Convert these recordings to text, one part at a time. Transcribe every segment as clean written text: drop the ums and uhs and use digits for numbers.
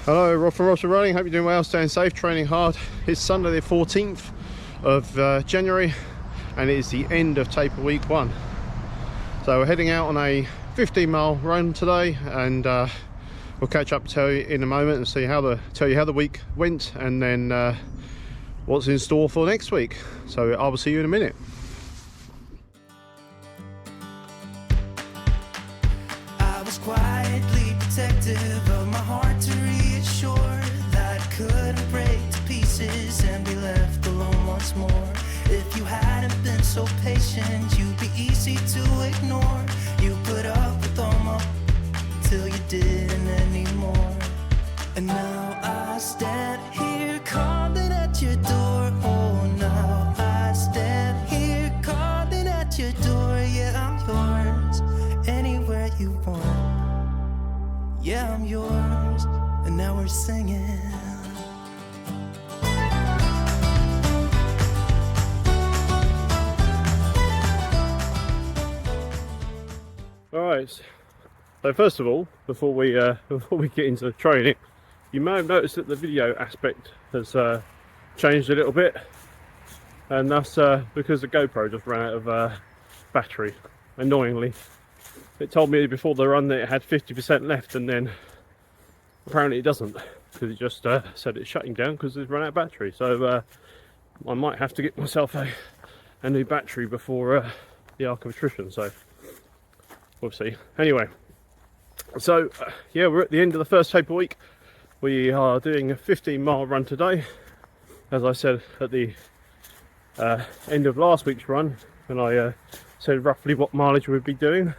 Hello, Rob from Roger Running. Hope you're doing well, staying safe, training hard. It's Sunday the 14th of January and it is the end of taper week 1. So we're heading out on a 15-mile run today, and we'll catch up, tell you in a moment, and tell you how the week went, and then what's in store for next week. So I will see you in a minute. I was quietly protective of my heart to reassure that I couldn't break to pieces and be left alone once more. If you hadn't been so patient, you'd be easy to ignore. You put up with all my till you didn't anymore. And now I stand here calling at your door. Oh, now I stand here calling at your door. Yeah, I'm yours, anywhere you want. Yeah, I'm yours, and now we're singing. Alright, so first of all, before we get into the training, you may have noticed that the video aspect has changed a little bit, and that's because the GoPro just ran out of battery, annoyingly. It told me before the run that it had 50% left, and then apparently it doesn't, because it just said it's shutting down because it's run out of battery. So I might have to get myself a new battery before the arc of attrition, so we'll see. Anyway, so yeah, we're at the end of the first taper week. We are doing a 15-mile run today. As I said at the end of last week's run, when I said roughly what mileage we'd be doing,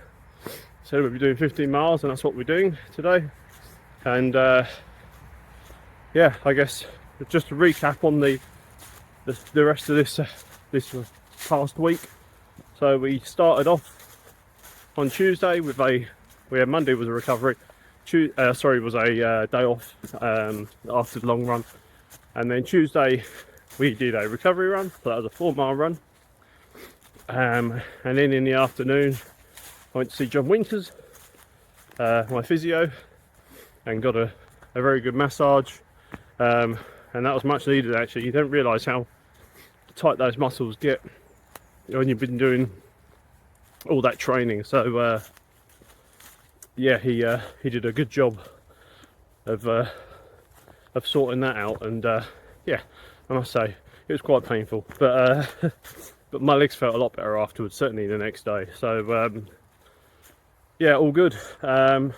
said we'd be doing 15 miles, and that's what we're doing today. And yeah, I guess just to recap on the rest of this past week. So we started off on Tuesday with Monday was a recovery. Was a day off after the long run, and then Tuesday we did a recovery run. So that was a 4-mile run, and then in the afternoon I went to see John Winters, my physio, and got a very good massage, and that was much needed actually. You don't realise how tight those muscles get when you've been doing all that training. So yeah, he did a good job of sorting that out, and yeah, I must say it was quite painful, but but my legs felt a lot better afterwards, certainly the next day. So yeah, all good. On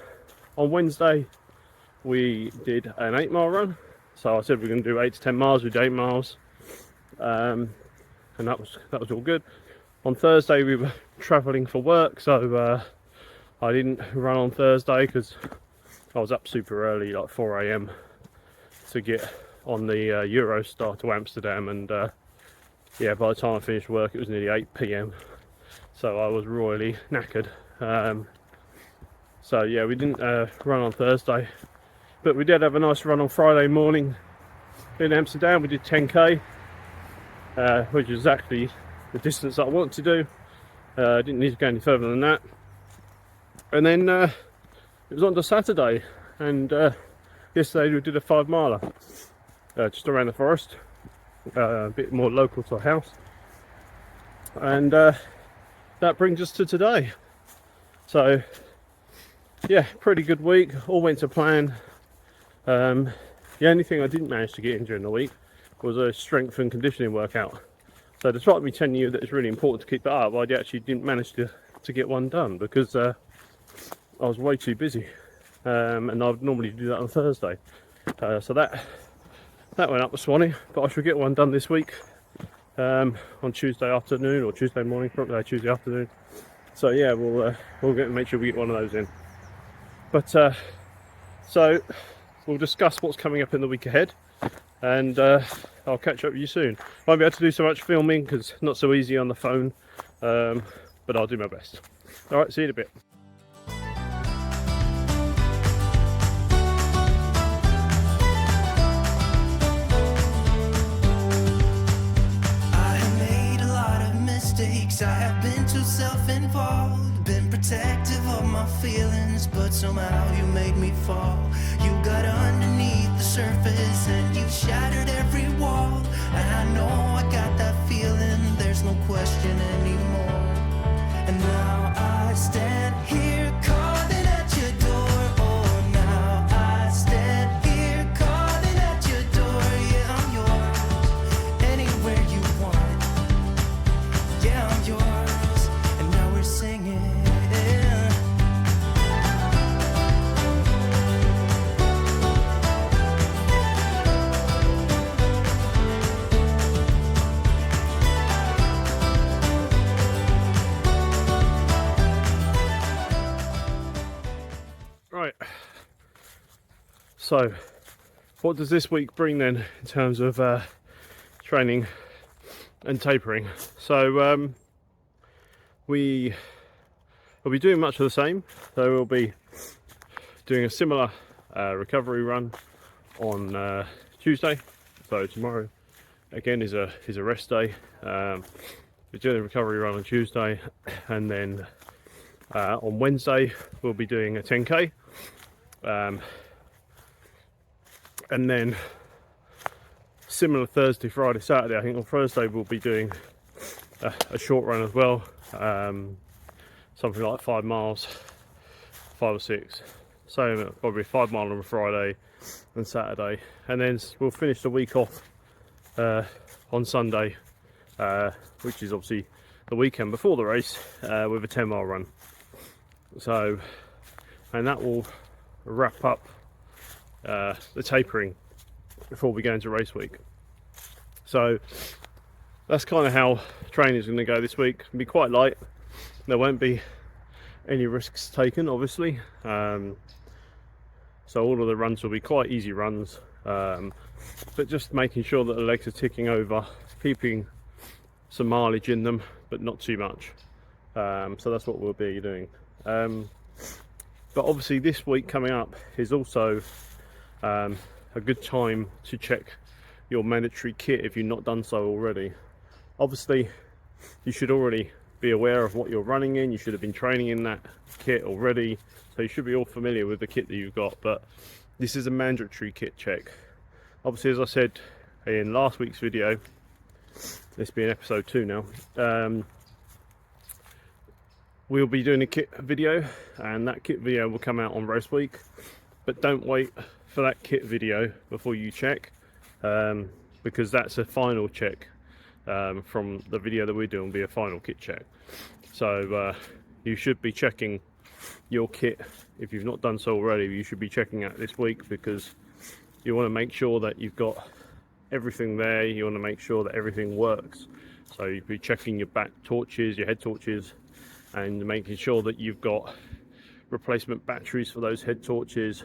Wednesday we did an 8-mile run. So I said we're going to do 8 to 10 miles. We did 8 miles, and that was all good. On Thursday we were travelling for work, so I didn't run on Thursday because I was up super early, like 4 AM, to get on the Eurostar to Amsterdam, and yeah, by the time I finished work it was nearly 8 PM, so I was royally knackered. So yeah, we didn't run on Thursday, but we did have a nice run on Friday morning in Amsterdam. We did 10k, which is exactly the distance I wanted to do. I didn't need to go any further than that. And then it was on to Saturday, and yesterday we did a 5-miler just around the forest, a bit more local to the house, and that brings us to today. So yeah, pretty good week, all went to plan. The only thing I didn't manage to get in during the week was a strength and conditioning workout. So despite me telling you that it's really important to keep that up, I actually didn't manage to get one done, because I was way too busy, and I would normally do that on Thursday. So that went up the Swanee, but I should get one done this week on Tuesday afternoon or Tuesday morning, probably Tuesday afternoon. So yeah, we'll make sure we get one of those in. But so we'll discuss what's coming up in the week ahead, and I'll catch up with you soon. Won't be able to do so much filming because it's not so easy on the phone, but I'll do my best. All right, see you in a bit. I have been too self-involved, been protective of my feelings, but somehow you made me fall. You got underneath the surface and you shattered every wall. And I know I got that feeling, there's no question anymore. And now I stand here calling at your door. Oh, now I stand here calling at your door. Yeah, I'm yours, anywhere you want. Yeah, I'm yours, and now we're singing. Right. So, what does this week bring then in terms of training and tapering? So we will be doing much of the same. So we'll be doing a similar recovery run on Tuesday. So tomorrow again is a rest day. We're doing a recovery run on Tuesday, and then on Wednesday we'll be doing a 10k, and then similar Thursday, Friday, Saturday. I think on Thursday we'll be doing a short run as well, something like 5 miles, 5 or 6. So probably 5 mile on a Friday and Saturday, and then we'll finish the week off on Sunday, which is obviously the weekend before the race, with a 10-mile run. So, and that will wrap up the tapering before we go into race week. So that's kind of how training is going to go this week. It'll be quite light. There won't be any risks taken, obviously. So all of the runs will be quite easy runs, but just making sure that the legs are ticking over, keeping some mileage in them, but not too much. So that's what we'll be doing. But obviously this week coming up is also a good time to check your mandatory kit if you've not done so already. Obviously you should already be aware of what you're running in. You should have been training in that kit already, so you should be all familiar with the kit that you've got, but this is a mandatory kit check. Obviously, as I said in last week's video, this being episode 2 now, we'll be doing a kit video, and that kit video will come out on race week. But don't wait for that kit video before you check, because that's a final check. From the video that we're doing will be a final kit check. So you should be checking your kit. If you've not done so already, you should be checking that this week, because you want to make sure that you've got everything there. You want to make sure that everything works. So you'll be checking your back torches, your head torches, and making sure that you've got replacement batteries for those head torches.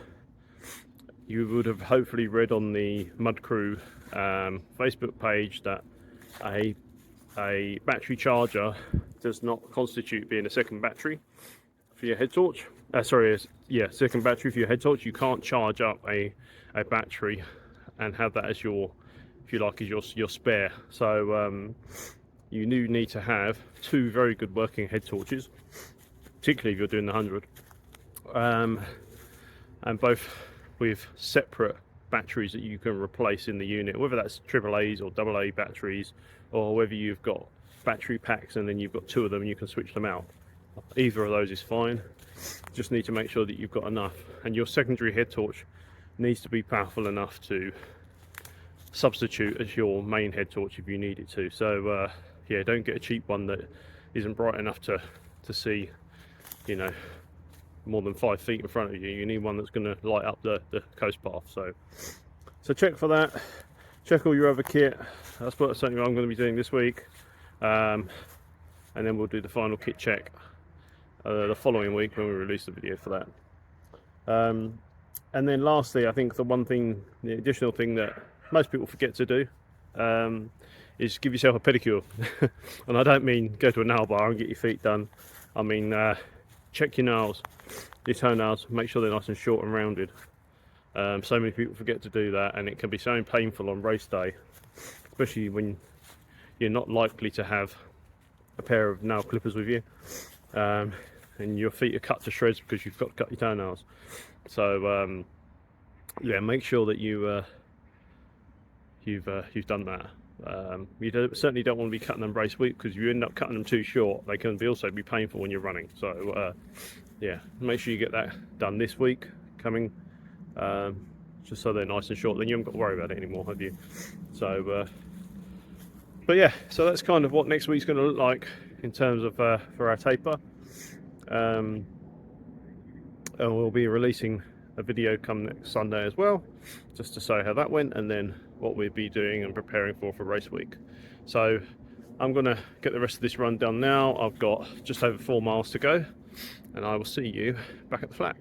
You would have hopefully read on the Mud Crew Facebook page that a battery charger does not constitute being a second battery for your head torch. Second battery for your head torch. You can't charge up a battery and have that as your, if you like, as your spare. So you do need to have 2 very good working head torches, particularly if you're doing the 100, and both with separate batteries that you can replace in the unit, whether that's AAA's or AA batteries, or whether you've got battery packs and then you've got 2 of them and you can switch them out. Either of those is fine. Just need to make sure that you've got enough, and your secondary head torch needs to be powerful enough to substitute as your main head torch if you need it to. So yeah, don't get a cheap one that isn't bright enough to see, you know, more than 5 feet in front of you. You need one that's going to light up the coast path. So check for that. Check all your other kit. That's something I'm going to be doing this week, and then we'll do the final kit check the following week when we release the video for that. And then lastly, I think the additional thing that most people forget to do is give yourself a pedicure. And I don't mean go to a nail bar and get your feet done. I mean check your nails, your toenails, make sure they're nice and short and rounded. So many people forget to do that, and it can be so painful on race day, especially when you're not likely to have a pair of nail clippers with you, and your feet are cut to shreds because you've got to cut your toenails. So yeah, make sure that you've done that. Certainly don't want to be cutting them race week, because if you end up cutting them too short, they can also be painful when you're running. So yeah, make sure you get that done this week coming, just so they're nice and short. Then you haven't got to worry about it anymore, have you? So but yeah, so that's kind of what next week's going to look like in terms of for our taper. And we'll be releasing a video come next Sunday as well, just to say how that went, and then what we'll be doing and preparing for race week. So I'm going to get the rest of this run done now. I've got just over 4 miles to go, and I will see you back at the flat.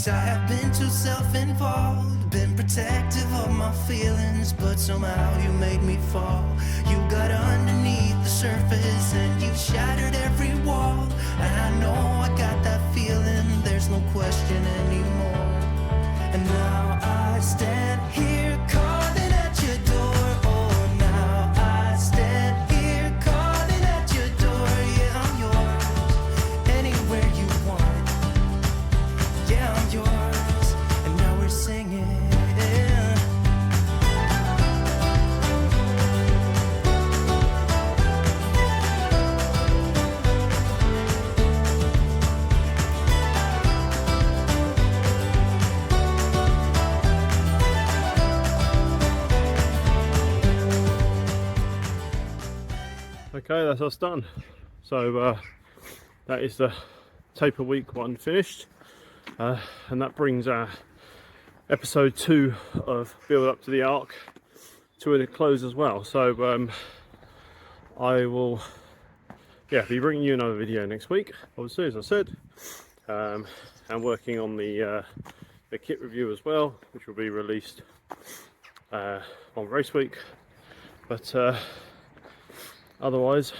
I have been too self-involved, been protective of my feelings, but somehow you made me fall. You got underneath the surface and you shattered every wall, and I know I got that feeling, there's no question anymore. And now I stand here calling at your door. Oh, now I stand here calling at your door. Yeah, I'm yours, anywhere you want. Yeah, I'm yours, and now we're singing. Okay, that's us done. So that is the taper week 1 finished, and that brings our episode 2 of Build Up to the Arc to a close as well. So I will be bringing you another video next week, obviously, as I said, and working on the kit review as well, which will be released on race week. But otherwise,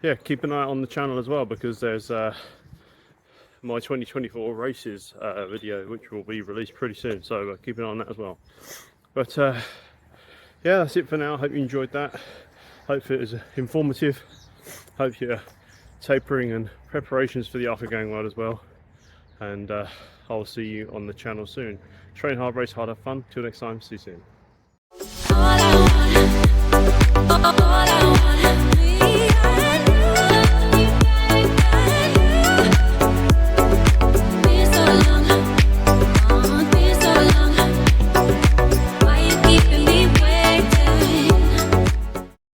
yeah, keep an eye on the channel as well, because there's my 2024 races video, which will be released pretty soon, so keep an eye on that as well. But yeah, that's it for now. Hope you enjoyed that. Hope it was informative. Hope your tapering and preparations for the Arc are going well as well, and I'll see you on the channel soon. Train hard, race hard, have fun. Till next time, see you soon.